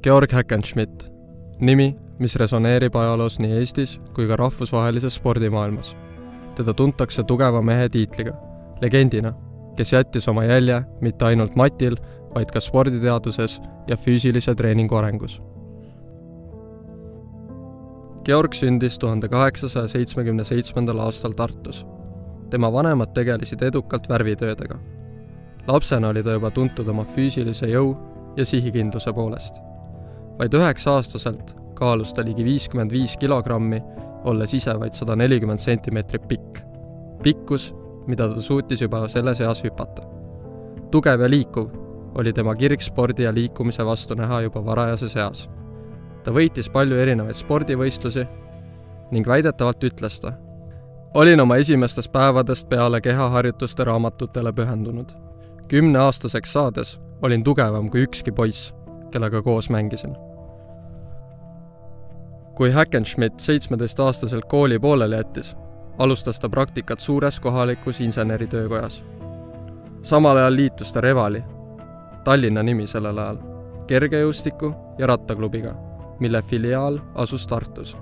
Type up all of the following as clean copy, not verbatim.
Georg Hackenschmidt, nimi, mis resoneerib ajaloos nii Eestis kui ka rahvusvahelises spordimaailmas. Teda tuntakse tugeva mehe tiitliga, legendina, kes jättis oma jälje mitte ainult matil, vaid ka sporditeaduses ja füüsilise treeningu arengus. Georg sündis 1877. aastal Tartus. Tema vanemad tegelesid edukalt värvitöödega. Lapsena oli ta juba tuntud oma füüsilise jõu ja sihikindluse poolest. Vaid 9-aastaselt kaalus ta ligi 55 kilogrammi, olles ise vaid 140 sentimeetrit pikk. Pikkus, mida ta suutis juba selles eas hüpata. Tugev ja liikuv oli tema kirg spordi ja liikumise vastu näha juba varajases eas. Ta võitis palju erinevaid spordivõistlusi ning väidetavalt ütles ta: olin oma esimestest päevadest peale kehaharjutuste raamatutele pühendunud. 10-aastaseks saades olin tugevam kui ükski poiss, kellega koos mängisin. Kui Hackenschmidt 17-aastaselt kooli pooleli jättis, alustas ta praktikat suures kohalikus inseneritöökojas. Samal ajal liitus ta Revali, Tallinna nimi sellel ajal, kergejõustiku ja rattaklubiga, mille filiaal asus Tartus.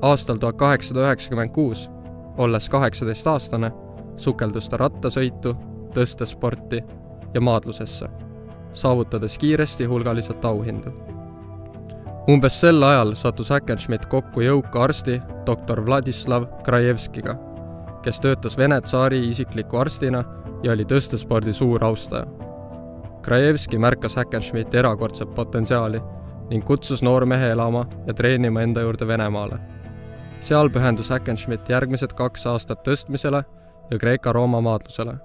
Aastal 1896, olles 18-aastane, sukeldus ta rattasõitu, tõstesporti ja maadlusesse, saavutades kiiresti hulgaliselt auhindu. Umbes sel ajal sattus Hackenschmidt kokku jõuka arsti dr. Vladislav Krajevskiga, kes töötas Vene tsaari isikliku arstina ja oli tõstespordi suur austaja. Krajevski märkas Hackenschmidti erakordset potentsiaali ning kutsus noormehe elama ja treenima enda juurde Venemaale. Seal pühendus Hackenschmidt järgmised 2 aastat tõstmisele ja Kreeka-Rooma maadlusele,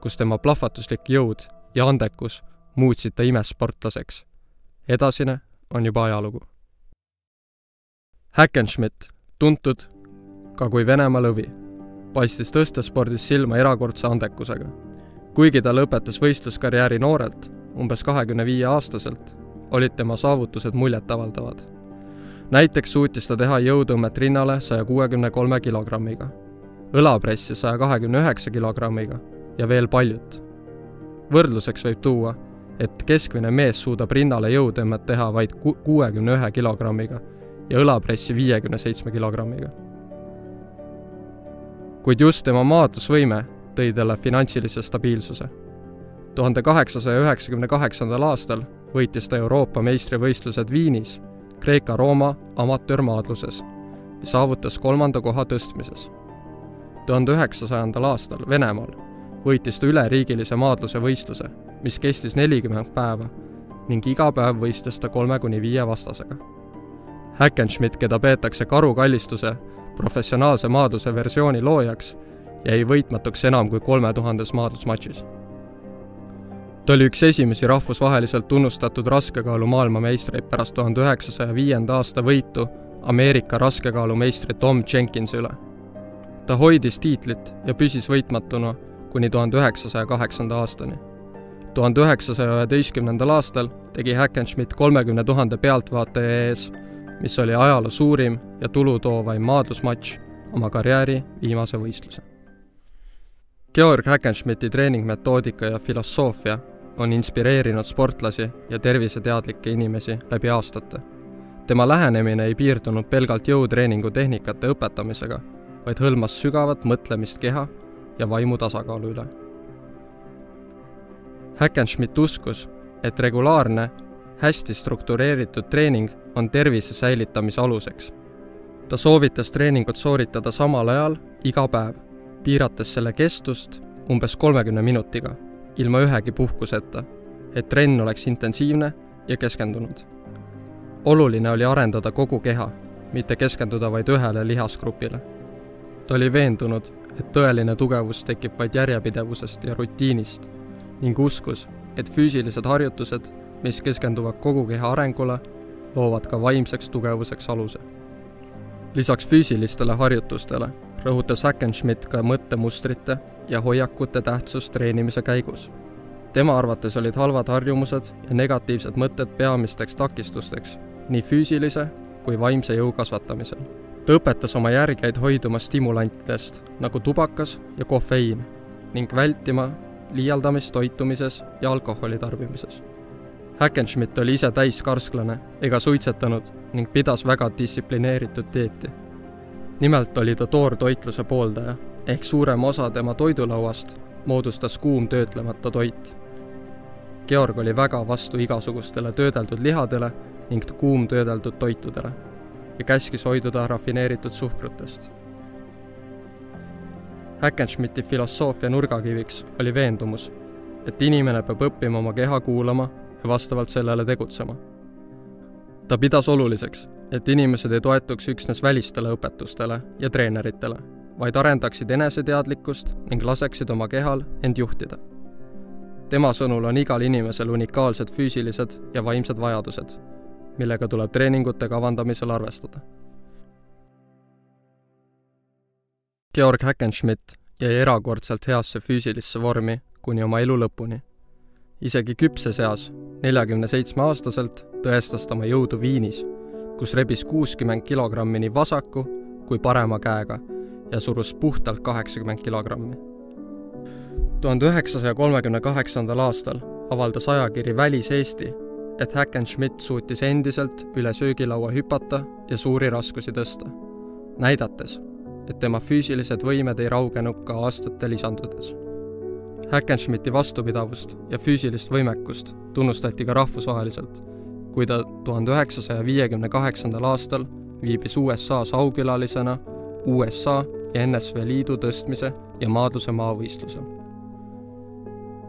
kus tema plahvatuslik jõud ja andekus muutsid ta imesportlaseks. Edasine on juba ajalugu. Hackenschmidt, tuntud ka kui Venemaa lõvi, paistis tõstespordis silma erakordse andekusega. Kuigi ta lõpetas võistluskarjääri noorelt, umbes 25-aastaselt, olid tema saavutused muljetavaldavad. Näiteks suutis ta teha jõutõmmet rinnale 163 kilogrammiga, õlapressi 129 kilogrammiga ja veel paljut. Võrdluseks võib tuua, et keskmine mees suudab rinnale jõutõmmet teha vaid 61 kilogrammiga ja õlapressi 57 kilogrammiga. Kuid just tema maadlusvõime tõi talle finantsilise stabiilsuse. 1898. aastal võitis ta Euroopa meistrivõistlused Viinis Kreeka-Rooma amatöörmaadluses ja saavutas 3. koha tõstmises. 1900. aastal Venemaal võitis ta üleriigilise maadluse võistluse, mis kestis 40 päeva ning iga päev võistles ta 3-5 vastasega. Hackenschmidt, keda peetakse karukallistuse professionaalse maadluse versiooni loojaks, jäi võitmatuks enam kui 3000 maadlusmatšis. Ta oli üks esimesi rahvusvaheliselt tunnustatud raskekaalu maailmameistreid pärast 1905. aasta võitu Ameerika raskekaalumeistri Tom Jenkinsi üle. Ta hoidis tiitlit ja püsis võitmatuna kuni 1908. aastani. 1911. aastal tegi Hackenschmidt 30 000 pealtvaataja ees, mis oli ajaloo suurim ja tulutoovaim maadlusmatš oma karjääri viimase võistluse. Georg Hackenschmidti treeningmetoodika ja filosoofia on inspireerinud sportlasi ja terviseteadlikke inimesi läbi aastate. Tema lähenemine ei piirdunud pelgalt jõutreeningu tehnikate õpetamisega, vaid hõlmas sügavat mõtlemist keha ja vaimu tasakaalu üle. Hackenschmidt uskus, et regulaarne, hästi struktureeritud treening on tervise säilitamise aluseks. Ta soovitas treeningut sooritada samal ajal iga päev, piirates selle kestust umbes 30 minutiga, ilma ühegi puhkuseta, et trenn oleks intensiivne ja keskendunud. Oluline oli arendada kogu keha, mitte keskenduda vaid ühele lihasgrupile. Ta oli veendunud, et tõeline tugevus tekib vaid järjepidevusest ja rutiinist ning uskus, et füüsilised harjutused, mis keskenduvad kogu keha arengule, loovad ka vaimseks tugevuseks aluse. Lisaks füüsilistele harjutustele rõhutas Hackenschmidt ka mõttemustrite ja hoiakute tähtsust treenimise käigus. Tema arvates olid halvad harjumused ja negatiivsed mõtted peamisteks takistusteks nii füüsilise kui vaimse jõu kasvatamisel. Ta õpetas oma järgijaid hoiduma stimulantidest nagu tubakas ja kofeiin ning vältima liialdamist toitumises ja alkoholi tarbimises. Hackenschmidt oli ise täiskarsklane ega suitsetanud ning pidas väga distsiplineeritud dieeti. Nimelt oli ta toortoitluse pooldaja, ehk suurem osa tema toidulauast moodustas kuum töötlemata toit. Georg oli väga vastu igasugustele töödeldud lihadele ning kuum töödeldud toitudele ja käskis hoiduda rafineeritud suhkrutest. Hackenschmidti filosoofia nurgakiviks oli veendumus, et inimene peab õppima oma keha kuulama ja vastavalt sellele tegutsema. Ta pidas oluliseks, et inimesed ei toetuks üksnes välistele õpetustele ja treeneritele, vaid arendaksid eneseteadlikkust ning laseksid oma kehal end juhtida. Tema sõnul on igal inimesel unikaalsed füüsilised ja vaimsed vajadused, millega tuleb treeningute kavandamisel arvestada. Georg Hackenschmidt jäi erakordselt heasse füüsilisse vormi kuni oma elu lõpuni. Isegi küpses eas, 47-aastaselt, tõestas ta oma jõudu Viinis, kus rebis 60 kilogrammi nii vasaku kui parema käega ja surus puhtalt 80 kilogrammi. 1938. aastal avaldas ajakiri Välis-Eesti, et Hackenschmidt suutis endiselt üle söögilaua hüpata ja suuri raskusi tõsta, näidates, et tema füüsilised võimed ei raugenud ka aastate lisandudes. Hackenschmidti vastupidavust ja füüsilist võimekust tunnustati ka rahvusvaheliselt, kui ta 1958. aastal viibis USA-s aukülalisena USA ja NSV Liidu tõstmise ja maadluse maavõistlusel.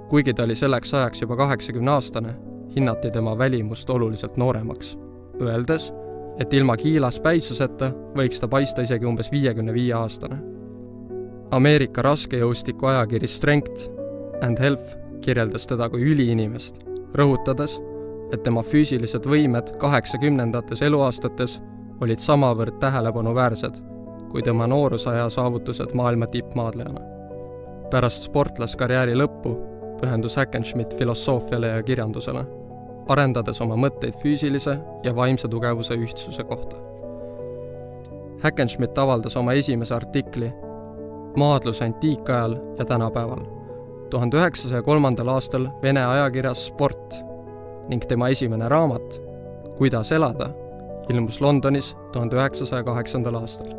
Kuigi ta oli selleks ajaks juba 80-aastane, hinnati tema välimust oluliselt nooremaks, öeldes, et ilma kiilas päitsuseta võiks ta paista isegi umbes 55-aastane. Ameerika raskejõustiku ajakiri Strength and Health kirjeldas teda kui üliinimest, rõhutades, et tema füüsilised võimed 80-ndates eluaastates olid samavõrd tähelepanuväärsed kui tema noorusaja saavutused maailma tippmaadlejana. Pärast sportlaskarjääri lõppu pühendus Hackenschmidt filosoofiale ja kirjandusele, arendades oma mõtteid füüsilise ja vaimse tugevuse ühtsuse kohta. Hackenschmidt avaldas oma esimese artikli Maadlus antiikajal ja tänapäeval 1903. aastal Vene ajakirjas Sport ning tema esimene raamat Kuidas elada ilmus Londonis 1908. aastal.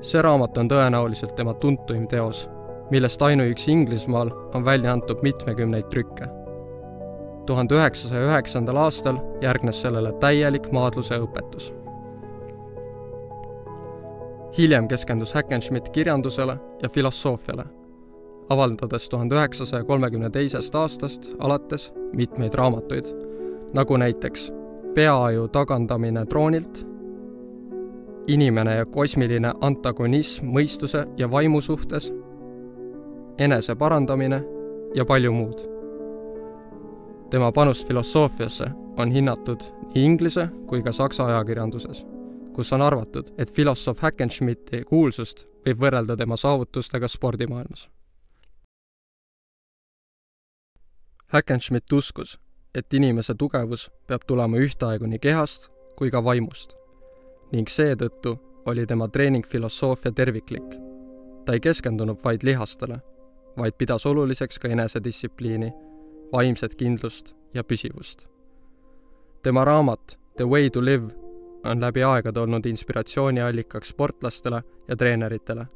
See raamat on tõenäoliselt tema tuntuim teos, millest ainuüksi Inglismaal on välja antud mitmekümneid trükke. 1909. aastal järgnes sellele täielik maadluse õpetus. Hiljem keskendus Hackenschmidt kirjandusele ja filosoofiale, avaldades 1932. aastast alates mitmeid raamatuid, nagu näiteks Peaaju tagandamine troonilt, Inimene ja kosmiline antagonism mõistuse ja vaimu suhtes, Enese parandamine ja palju muud. Tema panus filosoofiasse on hinnatud nii inglise kui ka saksa ajakirjanduses, kus on arvatud, et filosoof Hackenschmidti kuulsust võib võrrelda tema saavutustega spordimaailmas. Hackenschmidt uskus, et inimese tugevus peab tulema ühtaegu nii kehast kui ka vaimust, ning seetõttu oli tema treeningfilosoofia terviklik. Ta ei keskendunud vaid lihastele, vaid pidas oluliseks ka enesedistsipliini, vaimset kindlust ja püsivust. Tema raamat The Way to Live on läbi aegade olnud inspiratsiooniallikaks sportlastele ja treeneritele,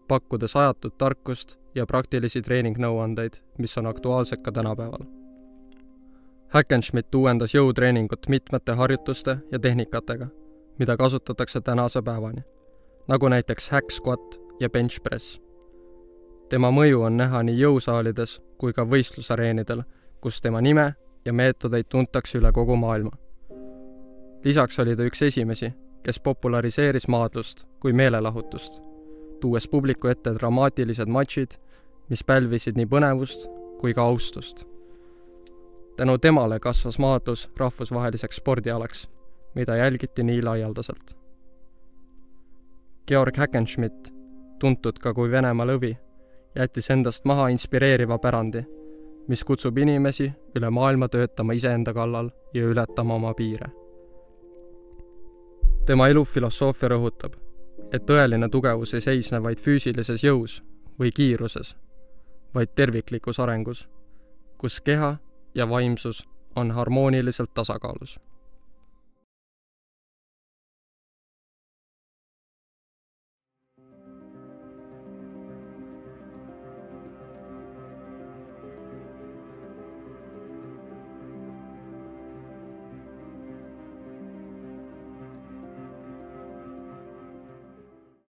pakkudes ajatut tarkust ja praktilisi treeningnõuandeid, mis on aktuaalsed ka tänapäeval. Hackenschmidt uuendas jõutreeningut mitmete harjutuste ja tehnikatega, mida kasutatakse tänase päevani, nagu näiteks hack squat ja bench press. Tema mõju on näha nii jõusaalides kui ka võistlusareenidel, kus tema nime ja meetodeid tuntakse üle kogu maailma. Lisaks oli ta üks esimesi, kes populariseeris maadlust kui meelelahutust, tuues publiku ette dramaatilised matšid, mis pälvisid nii põnevust kui ka austust. Tänu temale kasvas maadlus rahvusvaheliseks spordialaks, mida jälgiti nii laialdaselt. Georg Hackenschmidt, tuntud ka kui Venemaa lõvi, jättis endast maha inspireeriva pärandi, mis kutsub inimesi üle maailma töötama iseenda kallal ja ületama oma piire. Tema elufilosoofia rõhutab, et tõeline tugevus ei seisne vaid füüsilises jõus või kiiruses, vaid terviklikus arengus, kus keha ja vaimsus on harmooniliselt tasakaalus.